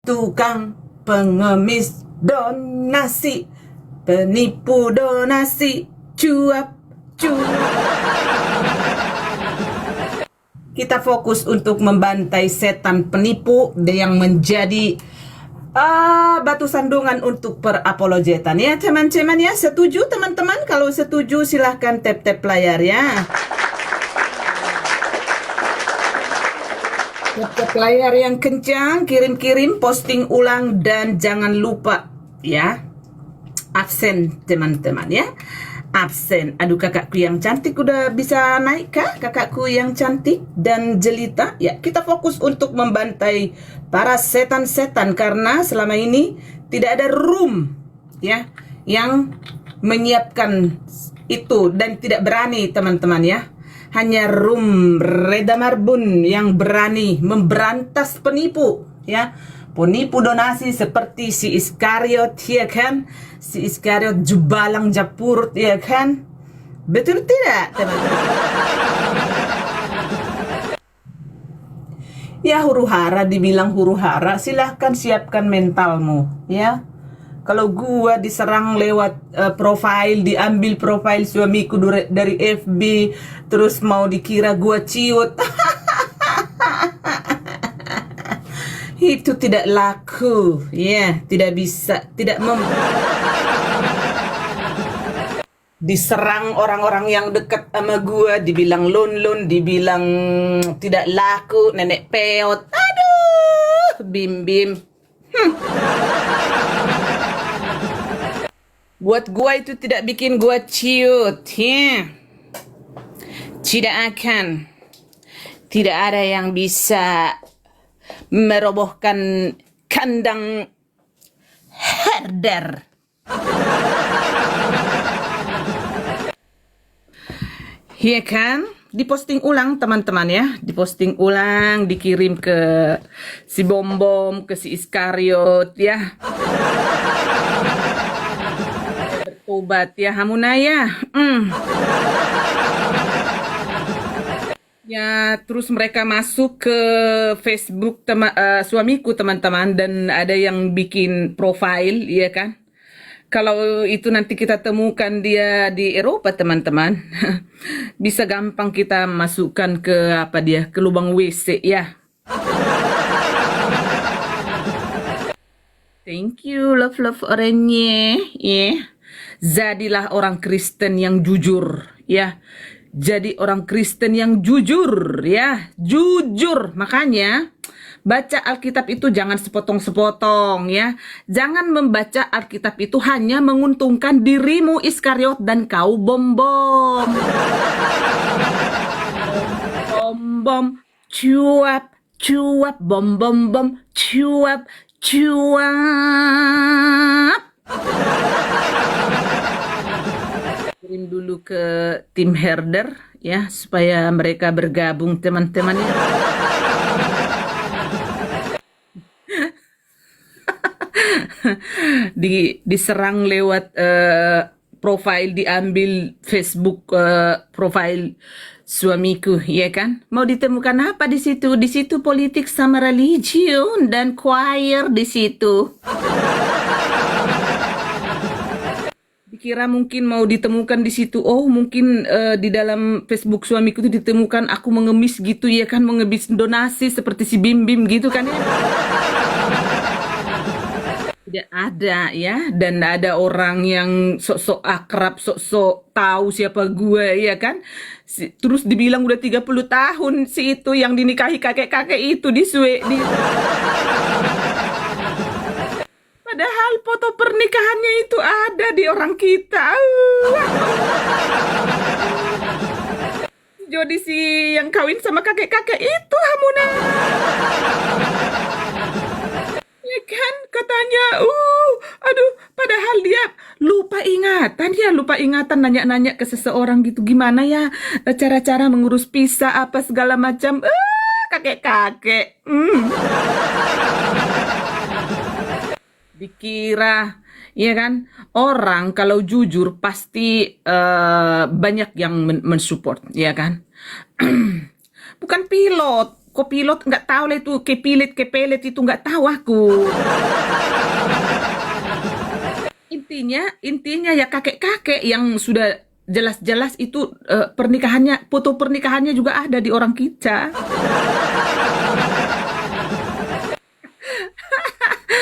tukang pengemis donasi, penipu donasi, cuap. Kita fokus untuk membantai setan penipu yang menjadi batu sandungan untuk perapologetan ya teman-teman ya. Setuju teman-teman? Kalau setuju silahkan tap-tap layar ya. Tap-tap layar yang kencang, kirim-kirim, posting ulang, dan jangan lupa ya absen teman-teman ya. Absen. Aduh, kakakku yang cantik udah bisa naik kah? Kakakku yang cantik dan jelita. Ya, kita fokus untuk membantai para setan-setan karena selama ini tidak ada room ya yang menyiapkan itu dan tidak berani teman-teman ya. Hanya room Reda Marbun yang berani memberantas penipu ya. Penipu donasi seperti si Iskariot ya kan, si Iskariot Jubalang Japurut ya kan, betul tidak teman-teman? Ya huru hara, dibilang huru hara, silahkan siapkan mentalmu ya. Kalau gua diserang lewat profile, diambil profile suamiku dari FB, terus mau dikira gua ciut. Itu tidak laku ya, tidak bisa, diserang orang-orang yang dekat sama gua, dibilang lon, dibilang tidak laku, nenek peot, aduh, bim. Buat gua itu tidak bikin gua ciut ya. Tidak ada yang bisa merobohkan kandang herder. Iya kan? Diposting ulang teman-teman ya. Diposting ulang, dikirim ke si Bom, ke si Iskariot ya. Bertobat ya Hamunaya. Ya, terus mereka masuk ke Facebook suamiku teman-teman, dan ada yang bikin profile, ya kan? Kalau itu nanti kita temukan dia di Eropa teman-teman, bisa gampang kita masukkan ke ke lubang WC ya. Thank you, love orangnya, ya. Jadilah orang Kristen yang jujur, ya. Jadi orang Kristen yang jujur ya, jujur. Makanya baca Alkitab itu jangan sepotong-sepotong ya. Jangan membaca Alkitab itu hanya menguntungkan dirimu Iskariot dan kau Bom. Bom, cuap, bom, cuap. Kirim dulu ke tim herder ya supaya mereka bergabung teman-teman ya. Diserang lewat profile, diambil Facebook profile suamiku ya kan. Mau ditemukan apa di situ? Di situ politik sama religion dan choir di situ. Dikira mungkin mau ditemukan di situ. Oh, mungkin di dalam Facebook suamiku itu ditemukan aku mengemis gitu ya kan, mengemis donasi seperti si Bim gitu kan ya. Tidak ada ya, dan ada orang yang sok-sok akrab, sok-sok tahu siapa gue ya kan. Terus dibilang udah 30 tahun si itu yang dinikahi kakek-kakek itu Padahal foto pernikahannya itu ada di orang kita. Jadi si yang kawin sama kakek-kakek itu Hamuna. Ya kan katanya, aduh, padahal dia lupa ingatan nanya-nanya ke seseorang gitu, gimana ya cara-cara mengurus visa apa segala macam. Kakek-kakek. Dikira, ya kan, orang kalau jujur pasti banyak yang mensupport, ya kan. Bukan pilot, kopilot nggak tahu lah itu, kepelet itu nggak tahu aku. Intinya ya kakek-kakek yang sudah jelas-jelas itu pernikahannya, foto pernikahannya juga ada di orang kita.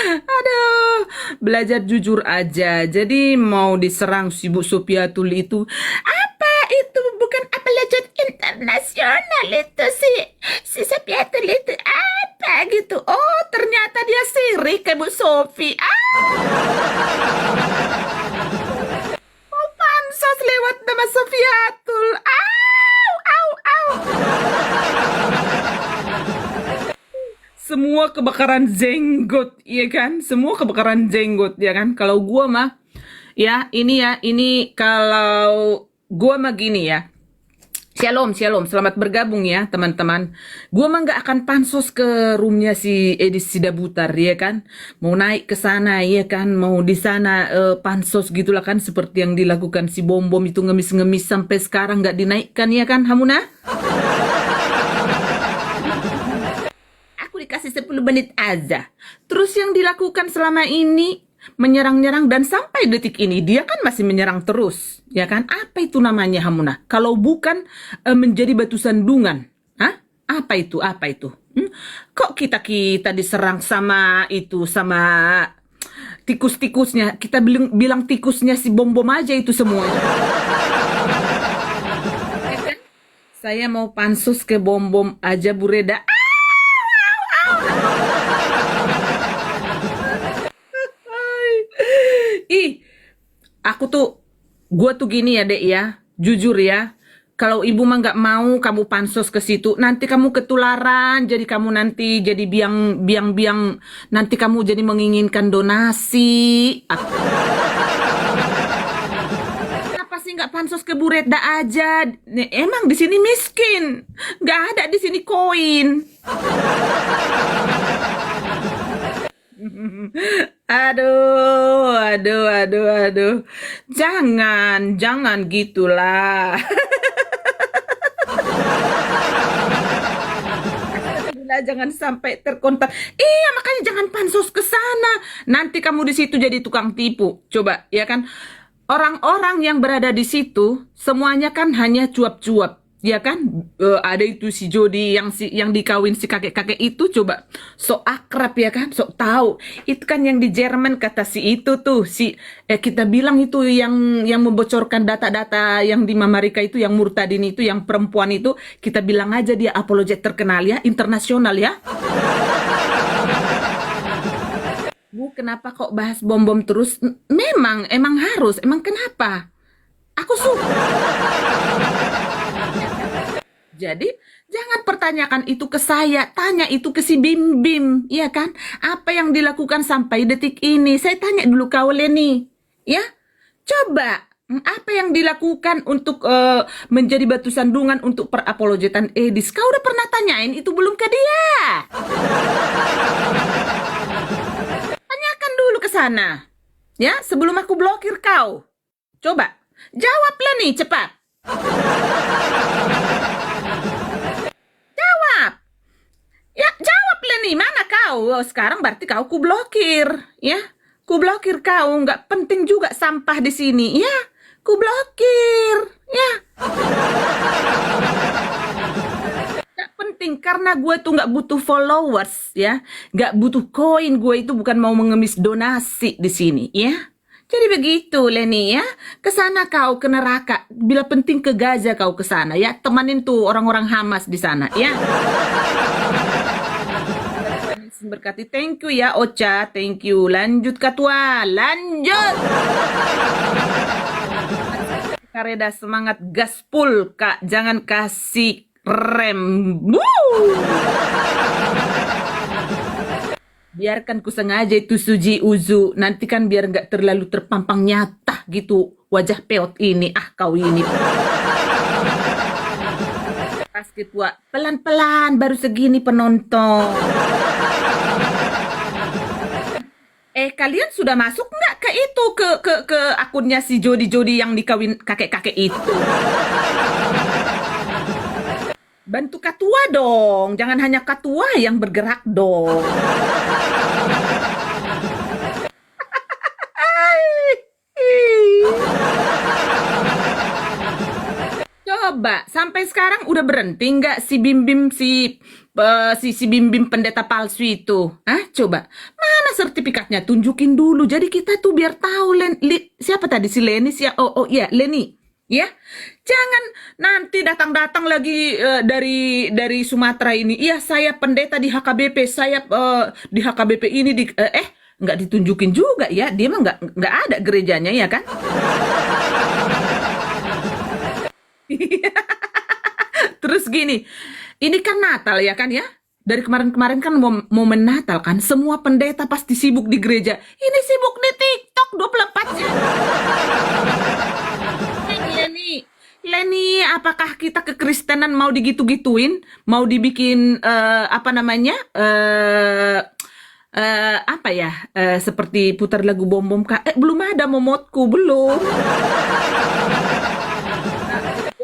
Aduh, belajar jujur aja. Jadi mau diserang si Bu Sofiatul itu, apa itu bukan apalagi internasional itu si Sofiatul itu apa gitu. Oh, ternyata dia sirik ke Bu Sofi. Oh, pansos lewat nama Sofiatul. Au. Semua kebakaran jenggot, ya kan? Semua kebakaran jenggot, ya kan? Kalau gua mah, ini kalau gua mah gini ya. Shalom, selamat bergabung ya teman-teman. Gua mah nggak akan pansos ke roomnya si Edis Sidabutar, ya kan? Mau naik ke sana, ya kan? Mau di sana pansos gitulah kan? Seperti yang dilakukan si Bom Bom itu, ngemis-ngemis sampai sekarang nggak dinaikkan, ya kan, Hamuna? Dikasih 10 menit aja. Terus yang dilakukan selama ini menyerang-nyerang, dan sampai detik ini dia kan masih menyerang terus, ya kan? Apa itu namanya, Hamuna? Kalau bukan menjadi batu sandungan. Hah? Apa itu? Kok kita diserang sama tikus-tikusnya? Kita bilang tikusnya si Bom-Bom aja itu semua. Ya kan? Saya mau pansus ke Bom-Bom aja, Bu Reda. Gue tuh gini ya, Dek ya, jujur ya, kalau ibu mah nggak mau kamu pansos ke situ, nanti kamu ketularan, jadi kamu nanti jadi biang, nanti kamu jadi menginginkan donasi. Kenapa sih nggak pansos ke Bu Reda aja? Emang di sini miskin, nggak ada di sini koin. Aduh. Jangan gitulah. Jangan sampai terkontak. Iya, makanya jangan pansos ke sana. Nanti kamu di situ jadi tukang tipu. Coba, ya kan? Orang-orang yang berada di situ semuanya kan hanya cuap-cuap. Ya kan, ada itu si Jody yang dikawin si kakek-kakek itu, coba sok akrab, ya kan, sok tahu. Itu kan yang di Jerman kata si itu tuh kita bilang itu yang membocorkan data-data yang di Mamarika itu, yang Murtadin itu, yang perempuan itu, kita bilang aja dia apologet terkenal ya, internasional ya. Bu, kenapa kok bahas Bom-Bom terus? Emang harus, emang kenapa? Aku suka. Jadi jangan pertanyakan itu ke saya, tanya itu ke si Bim Bim, ya kan? Apa yang dilakukan sampai detik ini? Saya tanya dulu kau Leni, ya? Coba apa yang dilakukan untuk menjadi batu sandungan untuk perapologetan Edis? Kau udah pernah tanyain itu belum ke dia? Tanyakan dulu ke sana, ya? Sebelum aku blokir kau. Coba jawablah nih cepat. Ya, jawablah nih, mana kau? Oh, sekarang berarti kau kublokir, ya? Kublokir kau, nggak penting juga sampah di sini, ya? Kublokir, ya? Nggak penting, karena gue tuh nggak butuh followers, ya? Nggak butuh koin, gue itu bukan mau mengemis donasi di sini, ya? Jadi begitu, Leni, ya. Kesana kau ke neraka. Bila penting ke Gaza kau ke sana, ya. Temanin tuh orang-orang Hamas di sana, ya. Berkati, thank you ya Ocha, thank you. Lanjut Katua, lanjut. Kareda semangat gaspul Kak, jangan kasih rem. Biarkan ku sengaja itu Suji Uzu, nanti kan biar nggak terlalu terpampang nyata gitu wajah peot ini. Kau ini. Pas Ketua, pelan-pelan baru segini penonton. Kalian sudah masuk nggak ke itu, ke akunnya si Jody yang dikawin kakek-kakek itu? Bantu ketua dong, jangan hanya ketua yang bergerak dong. Coba, sampai sekarang udah berhenti nggak si Bim Bim si Bim Bim pendeta palsu itu? Coba, mana sertifikatnya? Tunjukin dulu. Jadi kita tuh biar tahu siapa tadi si Leni oh iya Leni. Ya, jangan nanti datang-datang lagi dari Sumatera ini. Iya, saya pendeta di HKBP, saya di HKBP ini nggak ditunjukin juga ya. Dia mah nggak ada gerejanya ya kan? Terus gini, ini kan Natal ya kan ya? Dari kemarin-kemarin kan momen Natal kan, semua pendeta pasti sibuk di gereja. Ini sibuk di TikTok 24 jam. Leni, apakah kita kekristenan mau digitu-gituin? Mau dibikin apa namanya? Apa ya? Seperti putar lagu bom-bom kak. Belum ada momotku, belum.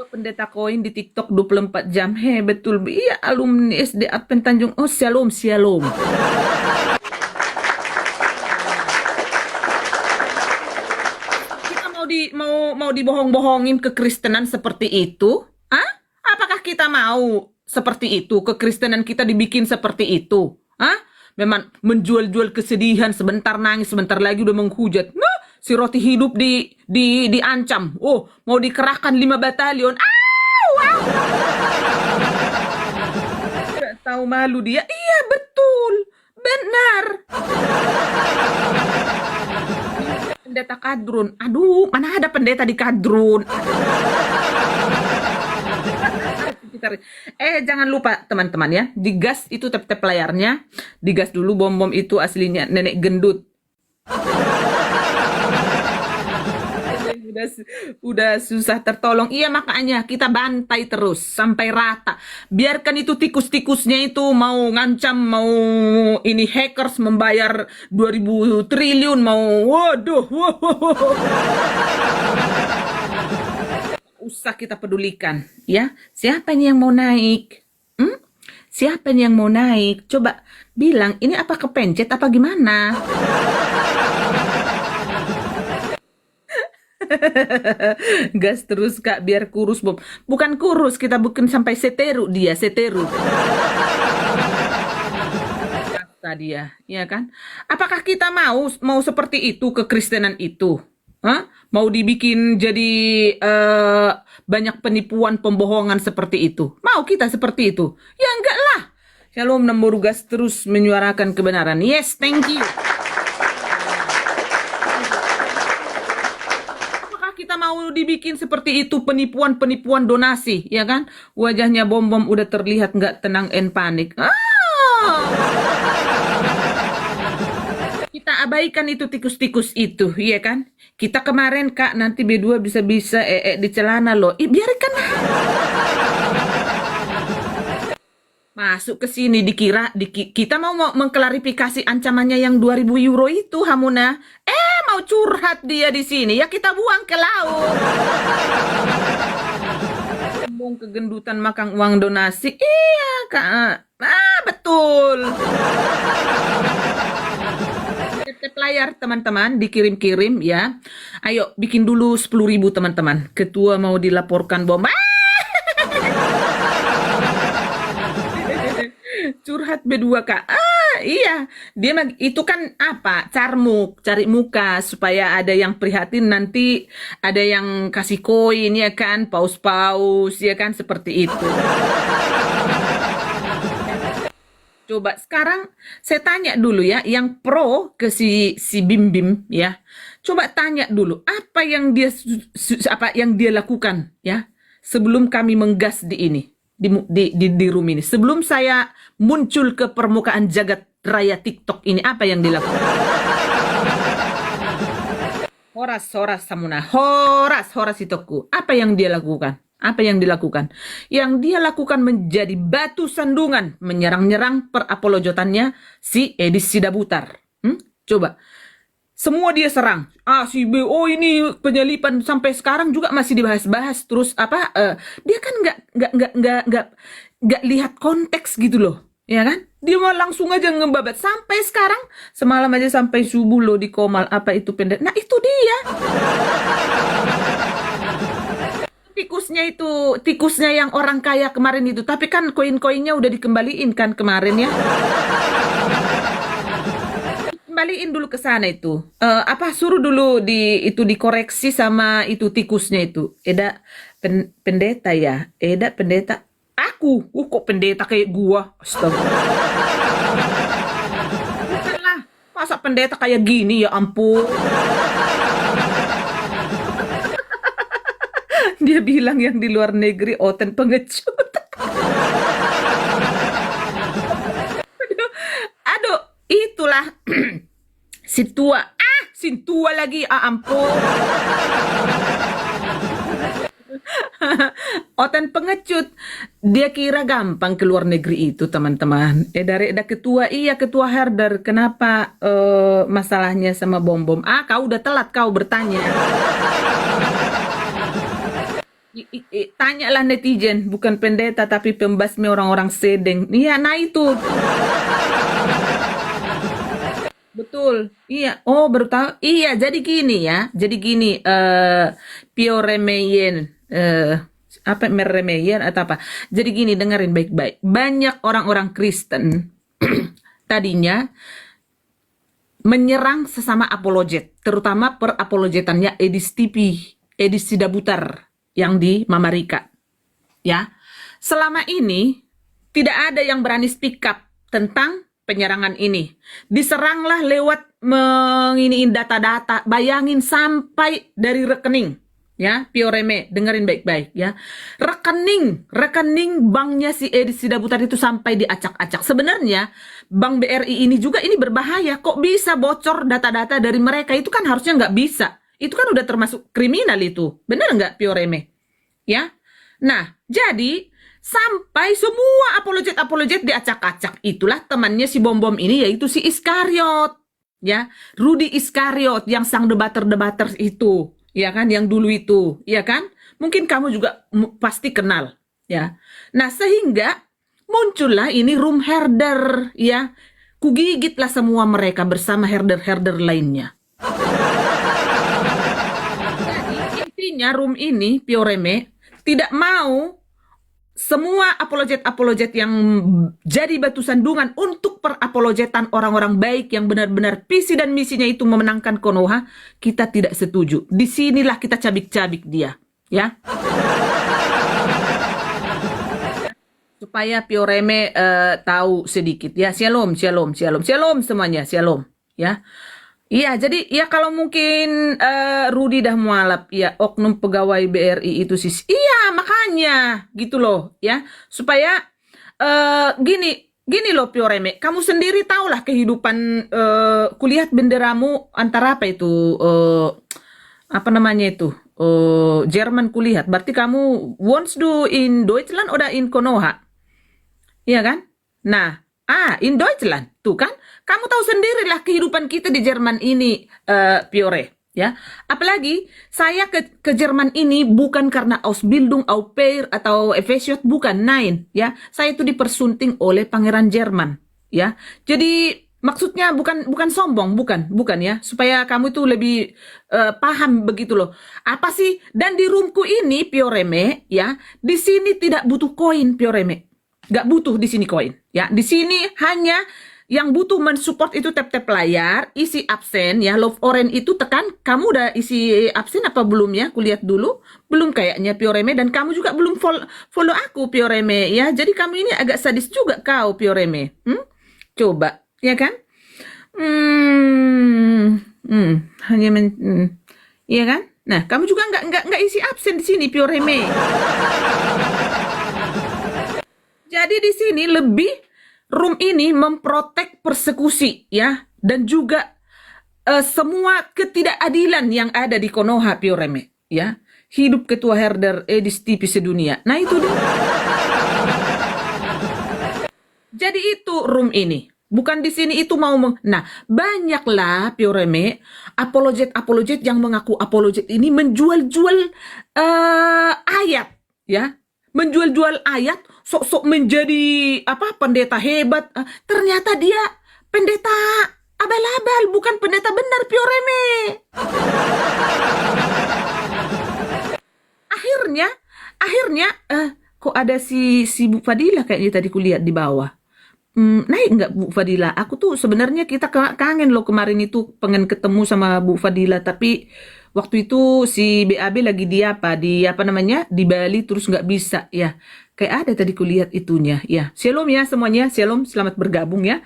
Pendeta koin di TikTok 24 jam. Betul. Iya, alumni SD Advent Tanjung. Oh, shalom. Kita mau dibohong-bohongin kekristenan seperti itu? Apakah kita mau seperti itu? Kekristenan kita dibikin seperti itu? Memang menjual-jual kesedihan, sebentar nangis, sebentar lagi udah menghujat. Nah, si roti hidup diancam. Oh, mau dikerahkan 5 batalion. Wow. Gak tahu malu dia. Iya, betul. Benar. Pendeta kadrun. Aduh, mana ada pendeta di kadrun. Jangan lupa teman-teman ya, digas itu tap-tap layarnya, digas dulu. Bom-bom itu aslinya nenek gendut. Udah susah tertolong. Iya, makanya kita bantai terus sampai rata. Biarkan itu tikus-tikusnya itu mau ngancam, mau ini hackers membayar 2000 triliun, mau waduh. Usah kita pedulikan ya. Siapa ini yang mau naik? Siapa ini yang mau naik? Coba bilang, ini apa kepencet apa gimana? Gas terus kak, biar kurus Bob. Bukan kurus, kita bukan sampai seteru dia, seteru. Kata dia, ya kan? Apakah kita mau seperti itu kekristenan itu? Mau dibikin jadi banyak penipuan, pembohongan seperti itu? Mau kita seperti itu? Ya enggak lah. Shalom nomor gas terus menyuarakan kebenaran. Yes, thank you. Apakah kita mau dibikin seperti itu, penipuan donasi, ya kan? Wajahnya bom-bom udah terlihat nggak tenang and panik. Kita abaikan itu tikus-tikus itu, ya kan? Kita kemarin kak, nanti B2 bisa-bisa di celana loh. Biarkan. Masuk ke sini dikira kita mau mengklarifikasi ancamannya yang 2000 euro itu, Hamuna. Mau curhat dia di sini, ya kita buang ke laut. Sombong kegendutan makan uang donasi. Iya kak. Betul. Layar teman-teman dikirim-kirim ya. Ayo bikin dulu 10.000 teman-teman. Ketua mau dilaporkan bom. Curhat B2 kak. Iya, dia itu kan apa? Carmuk, cari muka supaya ada yang prihatin, nanti ada yang kasih koin ya kan, paus-paus ya kan, seperti itu. Coba sekarang saya tanya dulu ya, yang pro ke si Bim Bim ya. Coba tanya dulu apa yang dia lakukan ya sebelum kami menggas di ini di room ini. Sebelum saya muncul ke permukaan jagat raya TikTok ini, apa yang dilakukan? Horas Samuna, horas itoku. Apa yang dia lakukan? Apa yang dilakukan? Yang dia lakukan menjadi batu sandungan menyerang-nyerang perapolojotannya si Edis Sidabutar. Coba. Semua dia serang. Si BO ini penyelipan sampai sekarang juga masih dibahas-bahas terus dia kan nggak lihat konteks gitu loh, ya kan? Dia mau langsung aja ngebabat sampai sekarang, semalam aja sampai subuh loh di Komal apa itu pendeta. Nah itu dia tikusnya yang orang kaya kemarin itu. Tapi kan koin-koinnya udah dikembaliin kan kemarin ya. Kembaliin dulu ke sana itu. Suruh dulu dikoreksi sama itu tikusnya itu. Pendeta ya. Pendeta. Aku, kok pendeta kayak gua? Astaga. Bukanlah, masa pendeta kayak gini ya ampun. Dia bilang yang di luar negeri oten pengecut. Aduh, itulah si tua lagi, ampun. Oten pengecut. Dia kira gampang ke luar negeri itu, teman-teman. Dari ketua herder. Kenapa masalahnya sama bom-bom? Kau udah telat kau bertanya. Tanyalah netizen, bukan pendeta tapi pembasmi orang-orang sedeng. Iya, nah itu. Betul. Iya. Oh, baru tahu. Iya, jadi gini ya. Jadi gini, Pio Remeyen, meremeyen atau apa. Jadi gini, dengerin baik-baik. Banyak orang-orang Kristen tadinya menyerang sesama apologet, terutama per apologetannya Edis Sidabutar yang di Mamarika. Ya. Selama ini tidak ada yang berani speak up tentang penyerangan ini. Diseranglah lewat menginiin data-data. Bayangin sampai dari rekening. Ya, Pio Reme, dengerin baik-baik ya. Rekening banknya si Edis Sidabutar itu sampai diacak-acak. Sebenarnya Bank BRI ini juga ini berbahaya. Kok bisa bocor data-data dari mereka? Itu kan harusnya nggak bisa. Itu kan udah termasuk kriminal itu. Bener nggak, Pio Reme? Ya. Nah, jadi sampai semua apologet diacak-acak. Itulah temannya si bom-bom ini, yaitu si Iskariot. Ya, Rudy Iskariot yang sang debater itu. Ya kan, yang dulu itu. Ya kan? Mungkin kamu juga pasti kenal. Ya. Nah, sehingga muncullah ini room herder. Ya. Kugigitlah semua mereka bersama herder-herder lainnya. Jadi intinya room ini, Pio Reme, tidak mau semua apologet yang jadi batu sandungan untuk perapologetan orang-orang baik yang benar-benar visi dan misinya itu memenangkan Konoha, kita tidak setuju. Disinilah kita cabik-cabik dia, ya. Supaya Pio Reme tahu sedikit, ya. Shalom semuanya, shalom, ya. Iya, jadi ya kalau mungkin Rudy dah mualaf, ya oknum pegawai BRI itu sih, iya makanya gitu loh, ya supaya gini loh Pio Reme, kamu sendiri tahulah kehidupan kulihat benderamu antara apa itu apa namanya itu Jerman kulihat, berarti kamu once do in Deutschland oder in Konoha, iya kan? Nah. In Deutschland, tuh kan, kamu tahu sendirilah kehidupan kita di Jerman ini, Piore, ya. Apalagi saya ke Jerman ini bukan karena Ausbildung, Au pair atau Efesiot, bukan, nein, ya. Saya itu dipersunting oleh Pangeran Jerman, ya. Jadi maksudnya bukan sombong, bukan ya, supaya kamu itu lebih paham begitu loh. Apa sih? Dan di roomku ini, Pioreme, ya, di sini tidak butuh koin, Pioreme. Gak butuh di sini koin, ya. Di sini hanya yang butuh mensupport itu tap-tap layar, isi absen, ya. Love Orange itu tekan. Kamu udah isi absen apa belum ya? Kulihat dulu. Belum kayaknya Pioreme, dan kamu juga belum follow aku Pioreme, ya. Jadi kamu ini agak sadis juga kau Pioreme. Coba, ya kan? Hanya iya kan? Nah, kamu juga nggak isi absen di sini Pioreme. Jadi di sini lebih room ini memprotek persekusi, ya, dan juga semua ketidakadilan yang ada di Konoha, Pioreme, ya. Hidup ketua herder Edis TV sedunia. Nah itu dia. Jadi itu room ini. Bukan di sini itu mau Nah, banyaklah Pioreme apologet yang mengaku apologet ini menjual-jual ayat, ya. menjual-jual ayat, sok-sok menjadi apa pendeta hebat. Ternyata dia pendeta abal-abal, bukan pendeta benar, Pioreme. Akhirnya kok ada si Bu Fadila kayaknya tadi kulihat di bawah. Naik nggak Bu Fadila? Aku tuh sebenarnya kita kangen loh kemarin itu pengen ketemu sama Bu Fadila, tapi waktu itu si BAB lagi di apa namanya di Bali terus nggak bisa ya. Kayak ada tadi kulihat itunya ya. Shalom ya semuanya, shalom, selamat bergabung ya.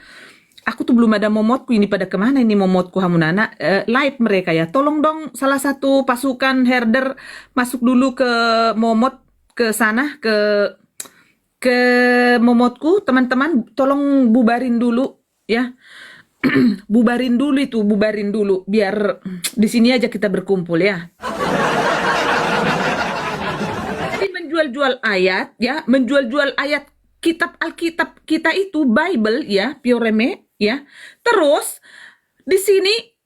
Aku tuh belum ada momotku ini, pada kemana ini momotku Hamunana? Live mereka ya. Tolong dong salah satu pasukan herder masuk dulu ke momot, ke sana ke momotku, teman-teman tolong bubarin dulu ya. bubarin dulu biar di sini aja kita berkumpul ya. Jadi menjual-jual ayat kitab Alkitab kita itu Bible ya, Pioreme ya. Terus di sini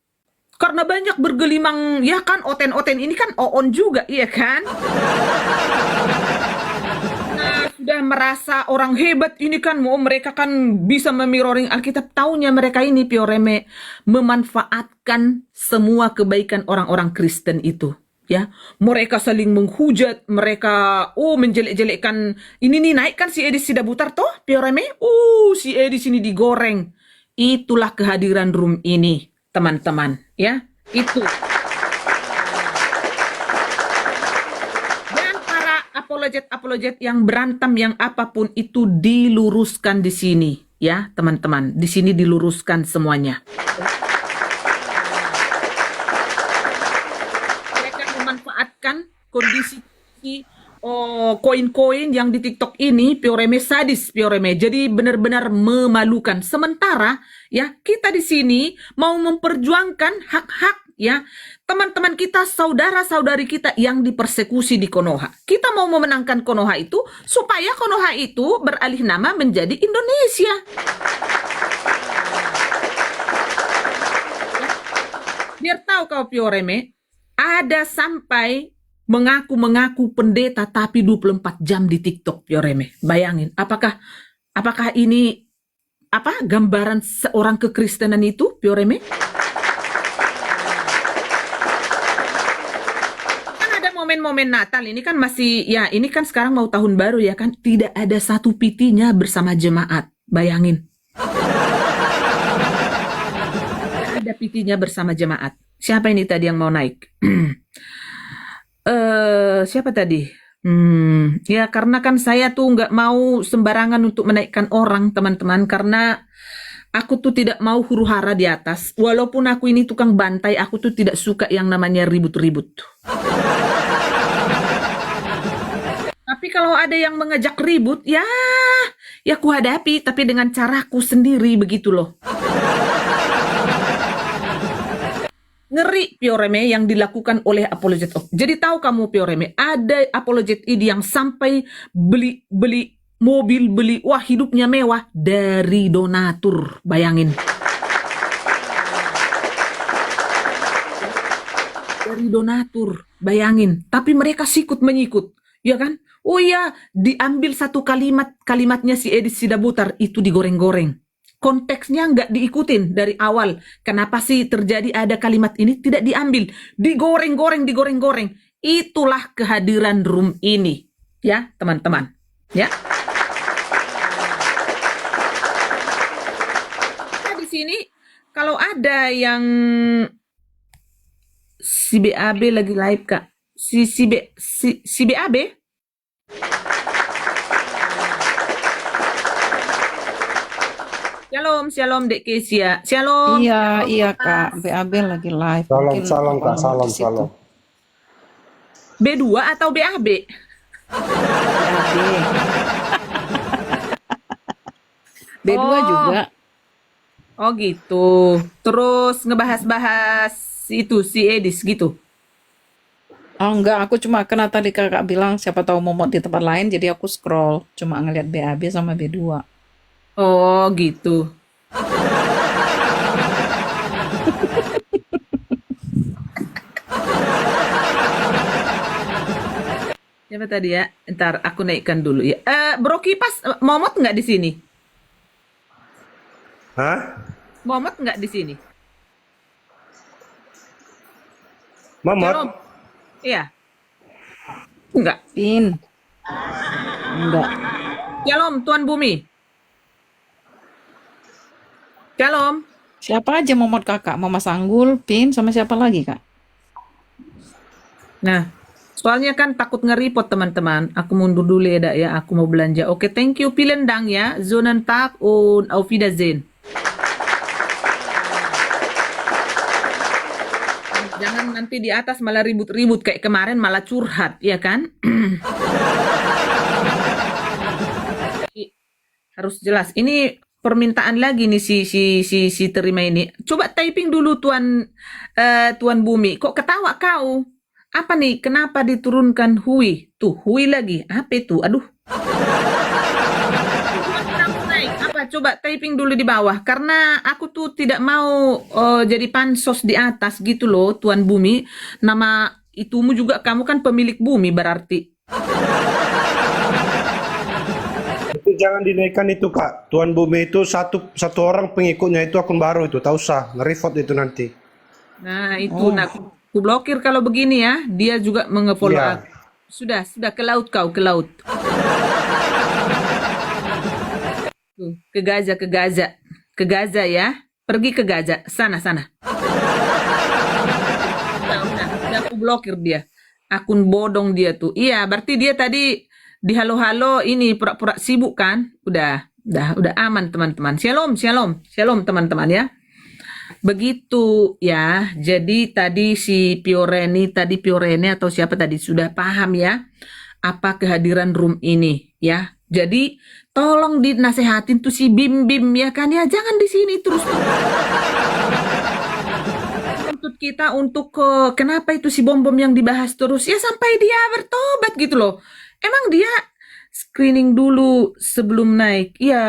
karena banyak bergelimang ya kan, oten-oten ini kan oon juga iya kan. Sudah merasa orang hebat ini kan, mereka kan bisa memirroring Alkitab. Taunya mereka ini Pioreme memanfaatkan semua kebaikan orang-orang Kristen itu ya. Mereka saling menghujat, mereka menjelek-jelekkan. Ini nih naikkan si Edis Sidabutar toh Pioreme, si Edis ini digoreng. Itulah kehadiran room ini teman-teman ya, itu. Apologet yang berantem yang apapun itu diluruskan di sini ya teman-teman, di sini diluruskan semuanya. Mereka memanfaatkan kondisi koin-koin yang di TikTok ini Pioreme sadis Pioreme, jadi benar-benar memalukan. Sementara ya kita di sini mau memperjuangkan hak-hak ya teman-teman kita, saudara-saudari kita yang dipersekusi di Konoha. Kita mau memenangkan Konoha itu supaya Konoha itu beralih nama menjadi Indonesia. Biar tahu kau Pioreme, ada sampai mengaku pendeta tapi 24 jam di TikTok Pioreme. Bayangin, apakah ini gambaran seorang kekristenan itu Pioreme? Momen Natal ini kan masih ya, ini kan sekarang mau tahun baru ya kan, tidak ada satu pitinya bersama jemaat. Bayangin. Tidak ada pitinya bersama jemaat. Siapa ini tadi yang mau naik? Siapa tadi? Ya karena kan saya tuh nggak mau sembarangan untuk menaikkan orang teman-teman, karena aku tuh tidak mau huru hara di atas. Walaupun aku ini tukang bantai, aku tuh tidak suka yang namanya ribut-ribut. Tapi kalau ada yang mengajak ribut, ya ku hadapi, tapi dengan caraku sendiri begitu loh. Ngeri Pioreme yang dilakukan oleh apologet. Jadi tahu kamu Pioreme, ada apologet ini yang sampai beli mobil, hidupnya mewah dari donatur. Bayangin. Dari donatur, bayangin. Tapi mereka sikut menyikut, ya kan? Oh iya, diambil satu kalimatnya si Edis Sidabutar itu digoreng-goreng. Konteksnya nggak diikutin dari awal. Kenapa sih terjadi ada kalimat ini tidak diambil, digoreng-goreng. Itulah kehadiran room ini, ya teman-teman. Ya. Nah, di sini kalau ada yang si BAB lagi live Kak, si BAB. Shalom Dek Kesia. Shalom. Iya Kak, BAB lagi live. Salam Kak, salam. B2 atau BAB? BAB. B2 juga. Oh gitu. Terus ngebahas-bahas itu si Edis gitu. Oh enggak, aku cuma kena tadi kakak bilang siapa tahu momot di tempat lain, jadi aku scroll cuma ngeliat BAB sama B2. Oh gitu. Siapa tadi ya? Ntar aku naikkan dulu ya. Bro Kipas, Momot nggak di sini? Hah? Momot nggak di sini? Mamot? Shalom. Iya, nggak. Pin. Enggak. Shalom, Tuan Bumi. Shalom. Siapa aja momot kakak? Mama Sanggul, Pin, sama siapa lagi kak? Nah, soalnya kan takut nge-report teman-teman. Aku mundur dulu ya, Dak, ya. Aku mau belanja. Oke, thank you. Vielen Dank ya. Zonen Tag und auf Wiedersehen. Jangan nanti di atas malah ribut-ribut kayak kemarin malah curhat, ya kan? Harus jelas. Ini permintaan lagi nih si terima ini. Coba typing dulu Tuan Bumi. Kok ketawa kau? Apa nih? Kenapa diturunkan Hui? Tuh, Hui lagi. Apa itu? Aduh. Kamu naik. Apa? Coba typing dulu di bawah. Karena aku tuh tidak mau jadi pansos di atas gitu loh, Tuan Bumi. Nama itumu juga kamu kan pemilik bumi berarti. Itu jangan dinaikkan itu Kak. Tuan Bumi itu satu orang pengikutnya itu akun baru itu. Tak usah nge-report itu nanti. Nah, itu aku blokir kalau begini ya. Dia juga mengefollow Iya. aku. Sudah ke laut kau, ke laut. Tuh, ke Gaza, ke Gaza. Ke Gaza ya. Pergi ke Gaza. Sana. Udah aku blokir dia. Akun bodong dia tuh. Iya, berarti dia tadi di halo-halo ini pura-pura sibuk kan? Udah aman teman-teman. Shalom teman-teman ya. Begitu ya. Jadi tadi Pioreni atau siapa tadi sudah paham ya apa kehadiran room ini ya. Jadi tolong dinasehatin tuh si Bim ya kan ya. Jangan di sini terus. Tuntut kita untuk kenapa itu si bom yang dibahas terus ya sampai dia bertobat gitu loh. Emang dia screening dulu sebelum naik. Iya.